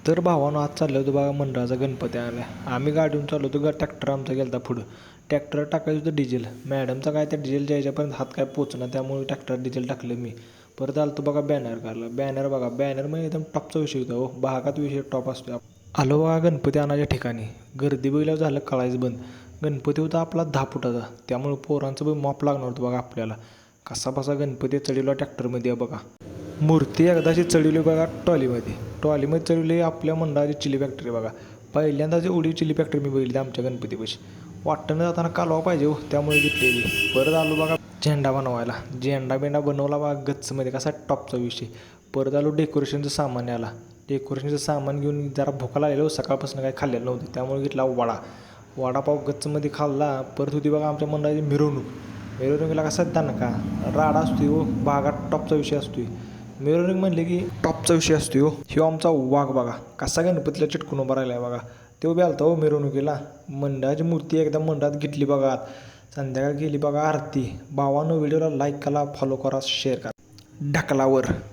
तर भावानं आज चाललं होतं बघा मंडळाचा गणपती आला. आम्ही गाडीहून चाललो होतो, ट्रॅक्टर आमचा गेला पुढं. ट्रॅक्टर टाकायचं होतं डिझेल. मॅडमचा काय त्या डिझेलच्या ह्याच्यापर्यंत हात काय पोचना, त्यामुळे ट्रॅक्टर डिझेल टाकलं मी. परत आलो बघा बॅनर काढला. बॅनर बघा, बॅनर म्हणजे एकदम टॉपचा विषय होता हो. भागात विषय टॉप असतो. आलो बघा गणपती आणायच्या ठिकाणी. गर्दी बघितल्यावर झालं कळायचं बंद. गणपती होता आपला 10 फुटाचा, त्यामुळे पोरांचं पण माप लागणार होतं बघा आपल्याला. कसा बसा गणपती चढवला ट्रॅक्टरमध्ये बघा. मूर्ती एकदाची चढवली बघा ट्रॉलीमध्ये. ट्रॉलीमध्ये चढवली आपल्या मंडळाची चिली फॅक्टरी बघा. पहिल्यांदाच एवढी चिली फॅक्टरी मी बघितली आमच्या गणपतीपाशी. वाटणं जाताना कालवा पाहिजे हो, त्यामुळे घेतलेली. परत आलो बघा झेंडा बनवायला. झेंडा बेंडा बनवला बघा गच्चमध्ये, कसा टॉपचा विषय. परत आलो डेकोरेशनचं सामान याला. डेकोरेशनचं सामान घेऊन जरा भुका लागलेलं, सकाळपासून काही खाल्लेलं नव्हतं, त्यामुळे घेतला वडापाव गच्चमध्ये खाल्ला. परत होती बघा आमच्या मंडळाची मिरवणूक. मिरवणुकीला कसा दणका राडा असतो हो, भागात टॉपचा विषय असतो. मिरवणूक म्हणले की टॉपचा विषय असतो हो. ह्यो आमचा वाघ बघा, कसा गणपतीला चिटकून उभा राहिला बघा. तो बी आलता हो मिरवणुकीला. मंडळाची मूर्ती एकदा मंडळात घेतली बघा. संध्याकाळी गेली बघा आरती. भावानं व्हिडिओला लाईक करा, फॉलो करा, शेअर करा. ढकलावर